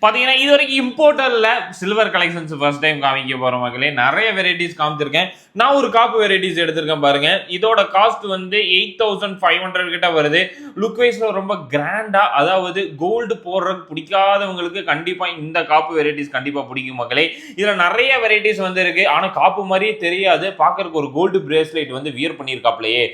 பார்த்தீங்கன்னா இது வரைக்கும் இம்போர்ட்டரில் சில்வர் கலெக்ஷன்ஸ் ஃபர்ஸ்ட் டைம் காமிக்க போகிற மக்களே. நிறைய வெரைட்டிஸ் காமிச்சிருக்கேன். நான் ஒரு காப்பு வெரைட்டிஸ் எடுத்திருக்கேன் பாருங்க. இதோட காஸ்ட் வந்து 8500 கிட்ட வருது. லுக் வைஸில் ரொம்ப கிராண்டாக, அதாவது கோல்டு போடுறதுக்கு பிடிக்காதவங்களுக்கு கண்டிப்பாக இந்த காப்பு வெரைட்டிஸ் கண்டிப்பாக பிடிக்கும் மக்களே. இதில் நிறைய வெரைட்டிஸ் வந்து இருக்கு. ஆனால் காப்பு மாதிரியே தெரியாது. பார்க்கறதுக்கு ஒரு கோல்டு பிரேஸ்லெட் வந்து வியர் பண்ணியிருக்காப்லையே,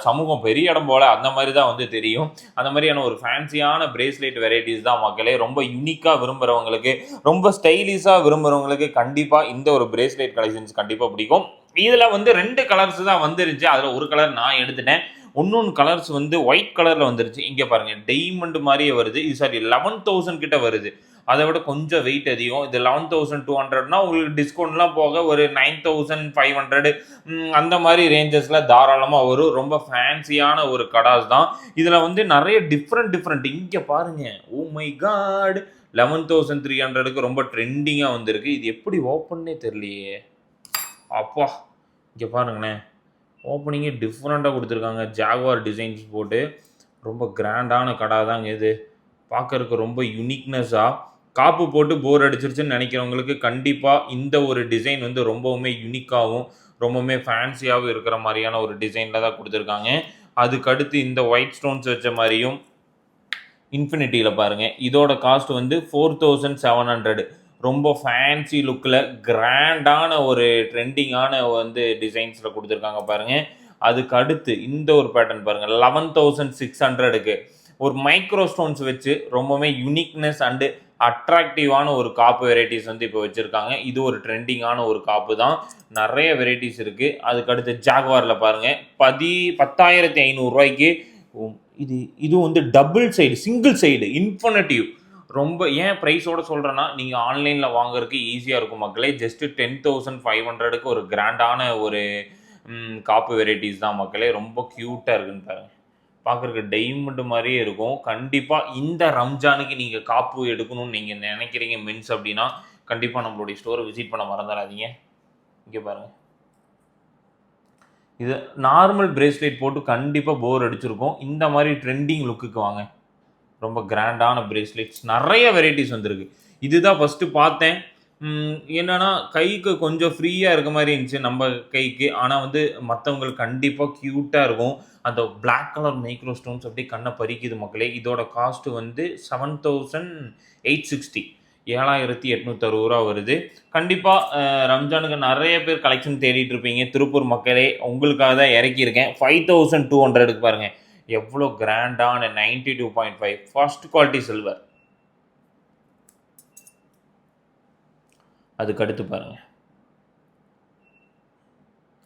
சமூகம் பெரிய இடம் போல அந்த மாதிரி தான் வந்து தெரியும். அந்த மாதிரியான ஒரு ஃபேன்சியான பிரேஸ்லெட் வெரைட்டிஸ் தான் மக்களே. ரொம்ப யூனிக்காக விரும்புகிறவங்களுக்கு, ரொம்ப ஸ்டைலிஷாக விரும்புகிறவங்களுக்கு கண்டிப்பாக இந்த ஒரு பிரேஸ்லெட் கலெக்ஷன்ஸ் கண்டிப்பாக பிடிக்கும். இதில் வந்து 2 கலர்ஸ் தான் வந்துருச்சு. அதில் ஒரு கலர் நான் எடுத்துட்டேன். இன்னொன்று கலர்ஸ் வந்து ஒயிட் கலரில் வந்துருச்சு. இங்கே பாருங்கள், டைமண்ட் மாதிரியே வருது. இது சாரி 11,000 கிட்ட வருது. அதை விட கொஞ்சம் வெயிட் அதிகம். இது 11,200னா உங்களுக்கு டிஸ்கவுண்ட்லாம் போக ஒரு 9,500 அந்த மாதிரி ரேஞ்சஸில் தாராளமாக வரும். ரொம்ப ஃபேன்சியான ஒரு கடாஸ் தான். இதில் வந்து நிறைய டிஃப்ரெண்ட் இங்கே பாருங்கள். ஓ மை காட், 11,300க்கு ரொம்ப ட்ரெண்டிங்காக வந்திருக்கு. இது எப்படி ஓப்பன்னே தெரியலையே. அப்பா, இங்கே பாருங்களேன், ஓப்பனிங்கே டிஃப்ரெண்ட்டாக கொடுத்துருக்காங்க. ஜாகுவார் டிசைன்ஸ் போட்டு ரொம்ப கிராண்டான கடை தாங்க இது. பார்க்கறதுக்கு ரொம்ப யூனிக்னஸாக, காப்பு போட்டு போர் அடிச்சிருச்சுன்னு நினைக்கிறவங்களுக்கு கண்டிப்பாக இந்த ஒரு டிசைன் வந்து ரொம்பவுமே யூனிக்காகவும் ரொம்பவுமே ஃபேன்சியாகவும் இருக்கிற மாதிரியான ஒரு டிசைனில் தான் கொடுத்துருக்காங்க. அதுக்கடுத்து இந்த ஒயிட் ஸ்டோன்ஸ் வச்ச மாதிரியும் இன்ஃபினிட்டியில் பாருங்கள். இதோட காஸ்ட் வந்து 4,700. ரொம்ப ஃபேன்சி லுக்கில் கிராண்டான ஒரு ட்ரெண்டிங்கான வந்து டிசைன்ஸில் கொடுத்துருக்காங்க பாருங்கள். அதுக்கு அடுத்து இந்த ஒரு பேட்டர்ன் பாருங்கள், 11,600க்கு ஒரு மைக்ரோ ஸ்டோன்ஸ் வச்சு ரொம்பவே யூனிக்னஸ் அண்டு அட்ராக்டிவான ஒரு காப்பு வெரைட்டிஸ் வந்து இப்போ வச்சுருக்காங்க. இது ஒரு ட்ரெண்டிங்கான ஒரு காப்பு தான். நிறைய வெரைட்டிஸ் இருக்குது. அதுக்கடுத்து ஜாகுவாரில் பாருங்கள், 10,500 இது வந்து double side, single side infinitive. ரொம்ப ஏன் ப்ரைஸோடு சொல்கிறேன்னா, நீங்கள் ஆன்லைனில் வாங்குறதுக்கு ஈஸியாக இருக்கும் மக்களே. ஜஸ்ட்டு 10,500க்கு ஒரு கிராண்டான ஒரு காப்பு வெரைட்டிஸ் தான் மக்களே. ரொம்ப க்யூட்டாக இருக்குன்னு பாருங்கள். பார்க்குறதுக்கு டைமண்ட் மாதிரியே இருக்கும். கண்டிப்பாக இந்த ரம்ஜானுக்கு நீங்கள் காப்பு எடுக்கணும்னு நீங்கள் நினைக்கிறீங்க மென்ஸ் அப்படின்னா, கண்டிப்பாக நம்மளுடைய ஸ்டோரை விசிட் பண்ண மறந்துடாதீங்க. இங்கே பாருங்கள், இது நார்மல் பிரேஸ்லெட் போட்டு கண்டிப்பாக போர் அடிச்சிருக்கும். இந்த மாதிரி ட்ரெண்டிங் லுக்குக்கு வாங்க. ரொம்ப கிராண்டான பிரேஸ்லெட்ஸ் நிறைய வெரைட்டிஸ் வந்திருக்கு. இதுதான் ஃபஸ்ட்டு பார்த்தேன். என்னென்னா கைக்கு கொஞ்சம் ஃப்ரீயாக இருக்க மாதிரி இருந்துச்சு நம்ம கைக்கு. ஆனால் வந்து மற்றவங்களுக்கு கண்டிப்பாக க்யூட்டாக இருக்கும். அந்த பிளாக் கலர் மைக்ரோ ஸ்டோன்ஸ் அப்படியே கண்ணை பறிக்குது மக்களே. இதோட காஸ்ட்டு வந்து 7,860, 7,860 வருது. கண்டிப்பாக ரம்ஜானுக்கு நிறைய பேர் கலெக்ஷன் தேடிட்டு இருப்பீங்க. திருப்பூர் மக்களே, உங்களுக்காக தான் இறக்கியிருக்கேன். 5,200க்கு பாருங்கள், எவ்வளோ கிராண்டான 92.5 ஃபர்ஸ்ட் குவாலிட்டி சில்வர். அதுக்கடுத்து பாருங்கள்,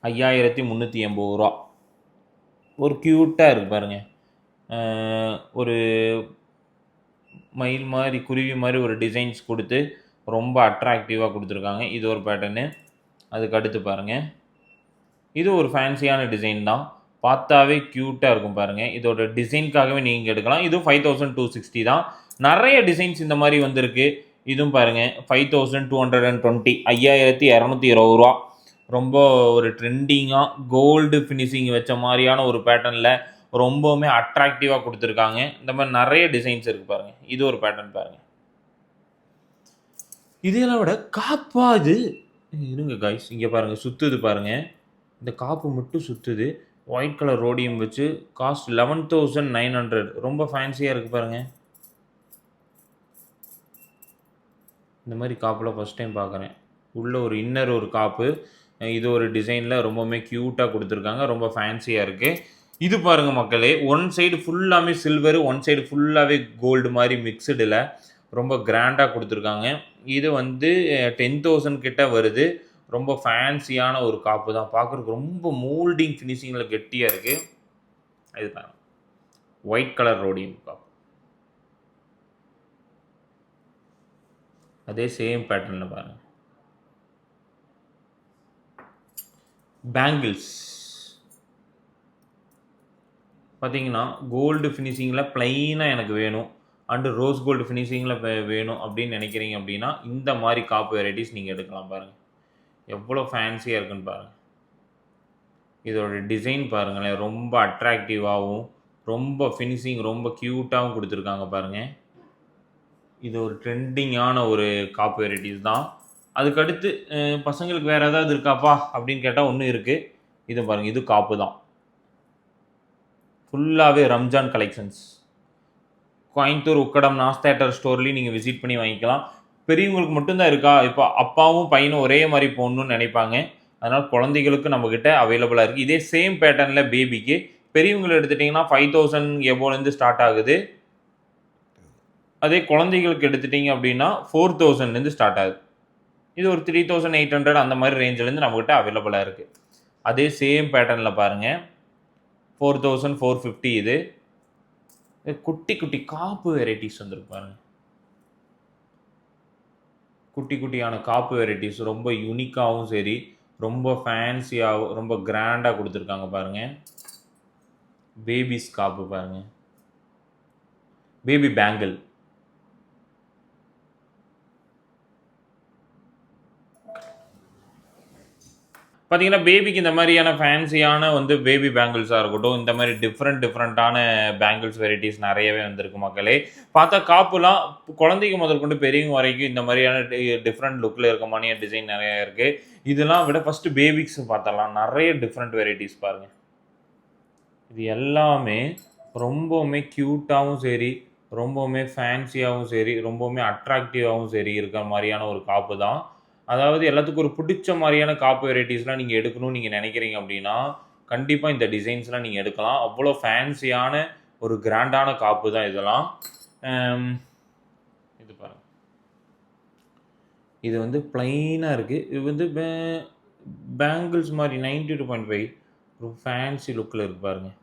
5,380 ஒரு க்யூட்டாக இருக்குது பாருங்கள். ஒரு மயில் மாதிரி, குருவி மாதிரி ஒரு டிசைன்ஸ் கொடுத்து ரொம்ப அட்ராக்டிவாக கொடுத்துருக்காங்க. இது ஒரு பேட்டர்னு. அதுக்கடுத்து பாருங்கள், இது ஒரு ஃபேன்சியான டிசைன் தான். பார்த்தாவே க்யூட்டாக இருக்கும் பாருங்கள். இதோட டிசைனுக்காகவே நீங்கள் எடுக்கலாம். இதுவும் 5,260 தான். நிறைய டிசைன்ஸ் இந்த மாதிரி வந்திருக்கு. இதுவும் பாருங்கள், 5,220, 5,220. ரொம்ப ஒரு ட்ரெண்டிங்காக கோல்டு ஃபினிஷிங் வச்ச மாதிரியான ஒரு பேட்டர்னில் ரொம்பவுமே அட்ராக்டிவாக கொடுத்துருக்காங்க. இந்த மாதிரி நிறைய டிசைன்ஸ் இருக்குது பாருங்கள். இது ஒரு பேட்டர்ன் பாருங்கள். இதெல்லாம் விட காப்பா இது இருங்க காய்ஸ், இங்கே பாருங்கள், சுற்றுது பாருங்கள். இந்த காப்பு மட்டும் சுற்றுது. ஒயிட் கலர் ரோடியம் வச்சு காஸ்ட் 11,900. ரொம்ப ஃபேன்சியாக இருக்குது பாருங்கள். இந்த மாதிரி காப்பில் ஃபஸ்ட் டைம் பார்க்குறேன். உள்ள ஒரு இன்னர் ஒரு காப்பு, இது ஒரு டிசைனில் ரொம்பவுமே க்யூட்டாக கொடுத்துருக்காங்க. ரொம்ப ஃபேன்சியாக இருக்குது. இது பாருங்கள் மக்களே, ஒன் சைடு ஃபுல்லாகவே சில்வரு, ஒன் சைடு ஃபுல்லாகவே கோல்டு மாதிரி மிக்சடில் ரொம்ப கிராண்டாக கொடுத்துருக்காங்க. இது வந்து 10,000 கிட்ட வருது. ரொம்ப ஃபேன்சியான ஒரு காப்பு தான். பார்க்குறதுக்கு ரொம்ப மோல்டிங் ஃபினிஷிங்கில் கெட்டியாக இருக்குது. இது பாருங்கள், ஒயிட் கலர் ரோடியம் காப்பு. அதே சேம் பேட்டர்னில் பாருங்கள். பேங்கிள்ஸ் பார்த்தீங்கன்னா கோல்டு ஃபினிஷிங்கில் ப்ளைனாக எனக்கு வேணும், அண்டு ரோஸ் கோல்டு ஃபினிஷிங்கில் வேணும் அப்படின்னு நினைக்கிறீங்க அப்படின்னா இந்த மாதிரி காப்பு வெரைட்டிஸ் நீங்கள் எடுக்கலாம். பாருங்கள் எவ்வளோ ஃபேன்சியாக இருக்குன்னு பாருங்கள். இதோட டிசைன் பாருங்களேன், ரொம்ப அட்ராக்டிவாகவும் ரொம்ப ஃபினிஷிங் ரொம்ப க்யூட்டாகவும் கொடுத்துருக்காங்க பாருங்கள். இது ஒரு ட்ரெண்டிங்கான ஒரு காப்பு வெரைட்டிஸ் தான். அதுக்கடுத்து பசங்களுக்கு வேறு ஏதாவது இருக்காப்பா அப்படின்னு கேட்டால் ஒன்றும் இருக்குது. இது பாருங்கள், இது காப்பு தான். ஃபுல்லாகவே ரம்ஜான் கலெக்ஷன்ஸ். கோயம்புத்தூர் உக்கடம் நாஸ் தேட்டர் ஸ்டோர்லேயும் நீங்கள் விசிட் பண்ணி வாங்கிக்கலாம். பெரியவங்களுக்கு மட்டும்தான் இருக்கா? இப்போ அப்பாவும் பையனும் ஒரே மாதிரி போடணும்னு நினைப்பாங்க. அதனால் குழந்தைகளுக்கு நம்மக்கிட்ட அவைலபிளாக இருக்குது. இதே சேம் பேட்டர்னில் பேபிக்கு. பெரியவங்களை எடுத்துட்டிங்கன்னா 5000 எபோலேருந்து ஸ்டார்ட் ஆகுது. அதே குழந்தைகளுக்கு எடுத்துட்டிங்க அப்படின்னா 4000லேருந்து ஸ்டார்ட் ஆகுது. இது ஒரு 3800 அந்த மாதிரி ரேஞ்சிலேருந்து நம்மக்கிட்ட அவைலபிளாக இருக்குது. அதே சேம் பேட்டர்னில் பாருங்கள், 4450 இது. குட்டி குட்டி காப்பு வெரைட்டிஸ் வந்துருக்கு பாருங்கள். குட்டி குட்டியான காப்பு வெரைட்டிஸ் ரொம்ப யூனிக்காகவும் சரி, ரொம்ப ஃபேன்சியாகவும் ரொம்ப கிராண்டாக கொடுத்துருக்காங்க பாருங்கள். பேபிஸ் காப்பு பாருங்கள், பேபி பேங்கிள். பார்த்தீங்கன்னா பேபிக்கு இந்த மாதிரியான ஃபேன்சியான வந்து பேபி பேங்கிள்ஸாக இருக்கட்டும், இந்த மாதிரி டிஃப்ரெண்ட்டான பேங்கிள்ஸ் வெரைட்டிஸ் நிறையவே வந்திருக்கு மக்களே. பார்த்தா காப்புலாம் குழந்தைங்க முதல் கொண்டு பெரியவங்க வரைக்கும் இந்த மாதிரியான டிஃப்ரெண்ட் லுக்கில் இருக்க மாதிரியான டிசைன் நிறையா இருக்குது. இதெல்லாம் விட ஃபஸ்ட்டு பேபிக்ஸ் பார்த்தலாம். நிறைய டிஃப்ரெண்ட் வெரைட்டிஸ் பாருங்கள். இது எல்லாமே ரொம்பவுமே க்யூட்டாகவும் சரி, ரொம்பவுமே ஃபேன்சியாகவும் சரி, ரொம்பவுமே அட்ராக்டிவாகவும் சரி இருக்கிற மாதிரியான ஒரு காப்பு தான். அதாவது எல்லாத்துக்கும் ஒரு பிடிச்ச மாதிரியான காப்பு வெரைட்டிஸ்லாம் நீங்கள் எடுக்கணும்னு நீங்கள் நினைக்கிறீங்க அப்படின்னா, கண்டிப்பாக இந்த டிசைன்ஸ்லாம் நீங்கள் எடுக்கலாம். அவ்வளோ ஃபேன்சியான ஒரு கிராண்டான காப்பு தான் இதெல்லாம். இது பாருங்கள், இது வந்து ப்ளைனாக இருக்குது. இது வந்து பேங்கிள்ஸ் மாதிரி 92.5 ஒரு ஃபேன்சி லுக்கில் இருக்கு பாருங்கள்.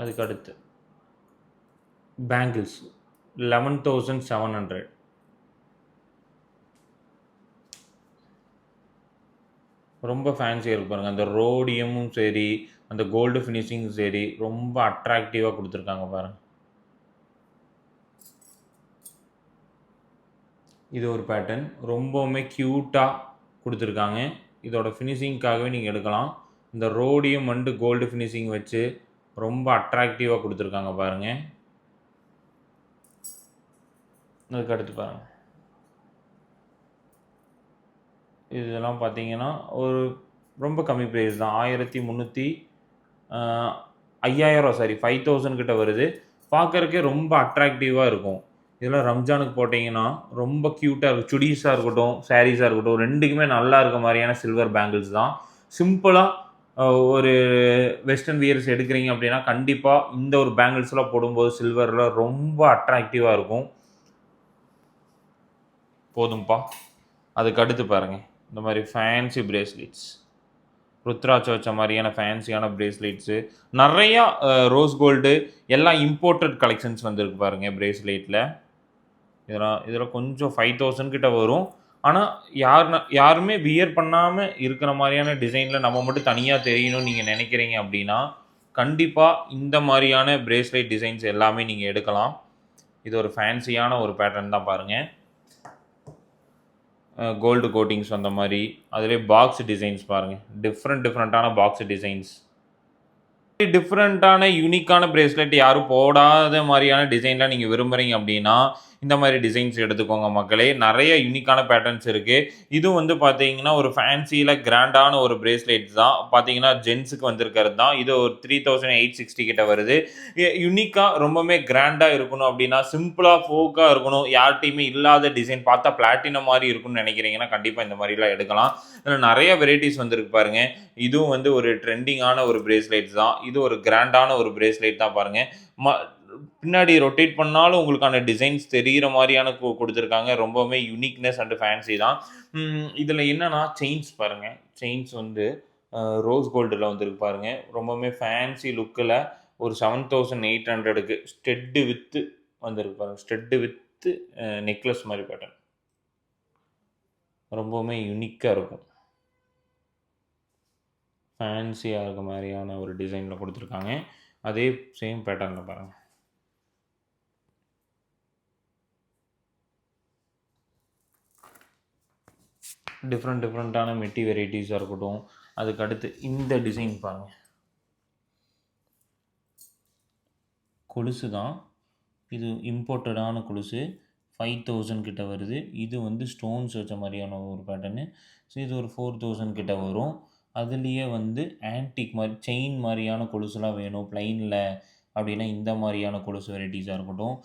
அதுக்கு அடுத்து பேங்கிள்ஸ் 11700. ரொம்ப ஃபேன்சியாக இருக்கு பாருங்கள். அந்த ரோடியமும் சரி, அந்த கோல்டு ஃபினிஷிங்கும் சரி, ரொம்ப அட்ராக்டிவாக கொடுத்துருக்காங்க பாருங்கள். இது ஒரு பேட்டர்ன் ரொம்பவுமே க்யூட்டாக கொடுத்துருக்காங்க. இதோட ஃபினிஷிங்காகவே நீங்கள் எடுக்கலாம். இந்த ரோடியம் அண்டு கோல்டு ஃபினிஷிங் வச்சு ரொம்ப அட்ராக்டிவாக கொடுத்துருக்காங்க பாருங்கள். அதுக்கு அடுத்து பாருங்கள், இதெல்லாம் பார்த்தீங்கன்னா ஒரு ரொம்ப கம்மி ப்ரைஸ் தான். 1300 5000 கிட்ட வருது. பார்க்குறக்கே ரொம்ப அட்ராக்டிவாக இருக்கும். இதெல்லாம் ரம்ஜானுக்கு போட்டிங்கன்னா ரொம்ப க்யூட்டாக இருக்கும். சுடிஸாக இருக்கட்டும், சாரீஸாக இருக்கட்டும், ரெண்டுக்குமே நல்லா இருக்க மாதிரியான சில்வர் பேங்கிள்ஸ் தான். சிம்பிளாக ஒரு வெஸ்டர்ன் வியர்ஸ் எடுக்கிறீங்க அப்படின்னா கண்டிப்பாக இந்த ஒரு பேங்கிள்ஸ்லாம் போடும்போது சில்வரில் ரொம்ப அட்ராக்டிவாக இருக்கும். போதும்ப்பா. அதுக்கு அடுத்து பாருங்கள், இந்த மாதிரி ஃபேன்சி பிரேஸ்லெட்ஸ், ருத்ராட்ச வச்ச மாதிரியான ஃபேன்சியான பிரேஸ்லெட்ஸு, நிறையா ரோஸ் கோல்டு எல்லாம் இம்போர்ட்டட் கலெக்ஷன்ஸ் வந்துருக்கு பாருங்கள் பிரேஸ்லெட்டில். இதெல்லாம் கொஞ்சம் 5000 கிட்ட வரும். ஆனால் யாருமே வியர் பண்ணாமல் இருக்கிற மாதிரியான டிசைனில் நம்ம மட்டும் தனியாக தெரியணும்னு நீங்கள் நினைக்கிறீங்க அப்படின்னா கண்டிப்பாக இந்த மாதிரியான பிரேஸ்லெட் டிசைன்ஸ் எல்லாமே நீங்கள் எடுக்கலாம். இது ஒரு ஃபேன்சியான ஒரு பேட்டர்ன் தான் பாருங்கள். கோல்டு கோட்டிங்ஸ் வந்த மாதிரி, அதிலே பாக்ஸ் டிசைன்ஸ் பாருங்கள். டிஃப்ரெண்ட்டான பாக்ஸ் டிசைன்ஸ். டிஃப்ரெண்ட்டான யூனிக்கான பிரேஸ்லெட் யாரும் போடாத மாதிரியான டிசைன்லாம் நீங்கள் விரும்புகிறீங்க அப்படின்னா இந்த மாதிரி டிசைன்ஸ் எடுத்துக்கோங்க மக்களே. நிறைய யூனிக்கான பேட்டர்ன்ஸ் இருக்குது. இதுவும் வந்து பார்த்தீங்கன்னா ஒரு ஃபேன்சியில் கிராண்டான ஒரு பிரேஸ்லெட்ஸ் தான். பார்த்தீங்கன்னா ஜென்ஸுக்கு வந்திருக்கிறது தான். இது ஒரு 3860 கிட்ட வருது. யூனிக்காக ரொம்பவுமே கிராண்டாக இருக்கணும் அப்படின்னா, சிம்பிளாக ஃபோக்காக இருக்கணும், யார்கிட்டையுமே இல்லாத டிசைன், பார்த்தா பிளாட்டினம் மாதிரி இருக்குன்னு நினைக்கிறீங்கன்னா கண்டிப்பாக இந்த மாதிரிலாம் எடுக்கலாம். இதில் நிறைய வெரைட்டிஸ் வந்திருக்கு பாருங்கள். இதுவும் வந்து ஒரு ட்ரெண்டிங்கான ஒரு பிரேஸ்லெட்ஸ் தான். இது ஒரு கிராண்டான ஒரு பிரேஸ்லெட் தான் பாருங்கள். பின்னாடி ரொட்டேட் பண்ணாலும் உங்களுக்கான டிசைன்ஸ் தெரிகிற மாதிரியான கொடுத்துருக்காங்க. ரொம்பவுமே யூனிக்னஸ் அண்டு ஃபேன்சி தான். இதில் என்னென்னா செயின்ஸ் பாருங்கள். செயின்ஸ் வந்து ரோஸ் கோல்டில் வந்துருக்கு பாருங்கள். ரொம்பவுமே ஃபேன்சி லுக்கில் ஒரு 7800க்கு ஸ்டெட்டு வித்து வந்துருக்கு பாருங்கள். ஸ்டெட்டு வித்து நெக்லஸ் மாதிரி பேட்டர்ன் ரொம்பவுமே யூனிக்காக இருக்கும். ஃபேன்சியாக இருக்க மாதிரியான ஒரு டிசைனில் கொடுத்துருக்காங்க. அதே சேம் பேட்டர்னில் பாருங்கள். டிஃப்ரெண்ட்டான மெட்டி வெரைட்டிஸாக இருக்கட்டும். அதுக்கு அடுத்து இந்த டிசைன் பாருங்கள். கொலுசு தான். இது இம்போர்ட்டடான கொலுசு 5000 கிட்ட வருது. இது வந்து ஸ்டோன்ஸ் வச்ச மாரியான ஒரு பேட்டர்னு. ஸோ இது ஒரு 4000 கிட்ட வரும். அதுலயே வந்து ஆன்டிக் மாரி செயின் மாரியான கொலுசுலாம் வேணும் பிளைன்ல அப்டின்னா, இந்த மாரியான கொலுசு வெரைட்டீஸா இருக்கட்டும்.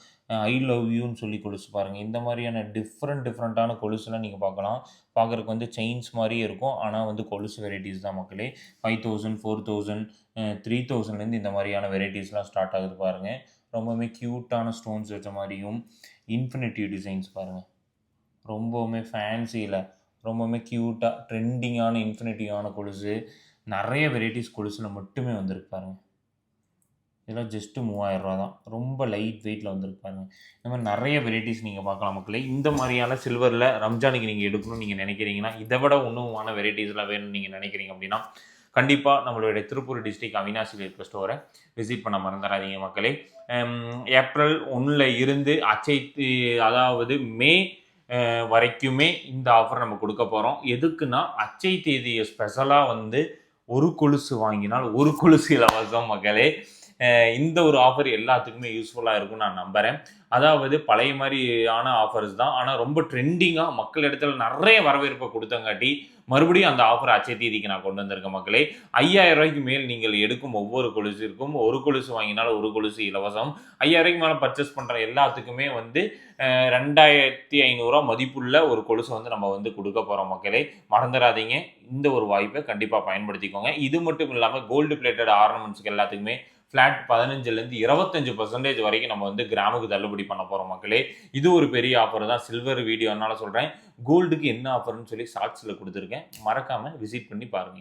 ஐ லவ் யூன்னு சொல்லி கொலுசு பாருங்க. இந்த மாரியான டிஃப்ரெண்ட்டான கொலுசுலாம் நீங்க பார்க்கலாம். பார்க்கறக்கு வந்து செயின்ஸ் மாரியே இருக்கும். ஆனா வந்து கொலுசு வெரைட்டீஸ் தான் மக்களே. 5000, 4000 3000லேருந்து இந்த மாரியான வெரைட்டீஸ்லாம் ஸ்டார்ட் ஆகுது பாருங்க. ரொம்பவுமே கியூட்டான ஸ்டோன்ஸ் வச்ச மாரியும், இன்ஃபினிட்டி டிசைன்ஸ் பாருங்க. ரொம்பவுமே ஃபேன்சில ரொம்பவுமே கியூட்டா ட்ரெண்டிங்கான இன்ஃபினிட்டியான கொலுசு. நெறைய வெரைட்டீஸ் கொலுசுல மட்டுமே வந்திருக்கு பாருங்க. இதெல்லாம் ஜஸ்ட் ரூ. 3000 தான். ரொம்ப லைட் வெயிட்ல வந்திருக்கு பாருங்க. இந்த மாரி நெறைய வெரைட்டீஸ் நீங்க பார்க்கலாம் மக்களே. இந்த மாரியான சில்வர்ல ரம்ஜானுக்கு நீங்க எடுக்கணும்னு நீங்க நினைக்கிறீங்கன்னா, இத விட இன்னுமான வெரைட்டீஸ்லாம் வேணும்னு நீங்க நினைக்கிறீங்க அப்படின்னா, கண்டிப்பா நம்மளுடைய திருப்பூர் டிஸ்ட்ரிக்ட் அவினாசில இருக்க ஸ்டோர விசிட் பண்ண மறந்துறாதீங்க மக்களே. ஏப்ரல் 1ல இருந்து அதாவது மே வரைக்குமே இந்த ஆஃபர் நம்ம குடுக்க போறோம். எதுக்குன்னா, அச்சை தேதிய ஸ்பெஷலா வந்து ஒரு கொலுசு வாங்கினால் ஒரு கொலுசு இலவசம் மக்களே. இந்த ஒரு ஆஃபர் எல்லாத்துக்குமே யூஸ்ஃபுல்லா இருக்கும்னு நான் நம்புறேன். அதாவது பழைய மாரியான ஆஃபர்ஸ் தான். ஆனா ரொம்ப ட்ரெண்டிங்கா மக்கள் இடத்துல நெறைய வரவேற்ப குடுத்தங்காட்டி, மறுபடியும் அந்த ஆஃபர் அச்சய தேதிக்கு நான் கொண்டு வந்திருக்கேன் மக்களே. ரூ. 5000 மேல் நீங்கள் எடுக்கும் ஒவ்வொரு கொலுசிற்கும் ஒரு கொலுசு வாங்கினால் ஒரு கொலுசு இலவசம். ரூ. 5000 மேல பர்ச்சேஸ் பண்ற எல்லாத்துக்குமே வந்து ரூ. 2500 மதிப்புள்ள ஒரு கொலுசு வந்து நம்ம வந்து குடுக்க போறோம் மக்களே. மறந்துறாதீங்க. இந்த ஒரு வாய்ப்ப கண்டிப்பா பயன்படுத்திக்கோங்க. இது மட்டும் இல்லாம கோல்டு பிளேட்டட் ஆர்னமெண்ட்ஸ்க்கு எல்லாத்துக்குமே ஃபிளாட் 15லேருந்து 25% வரைக்கும் நம்ம வந்து கிராமுக்கு தள்ளுபடி பண்ண போறோம் மக்களே. இது ஒரு பெரிய ஆஃபர் தான். சில்வர் வீடியோனால சொல்றேன். கோல்டுக்கு என்ன ஆஃபர்ன்னு சொல்லி ஷார்ட்ஸ்ல குடுத்துருக்கேன். மறக்காம விசிட் பண்ணி பாருங்க.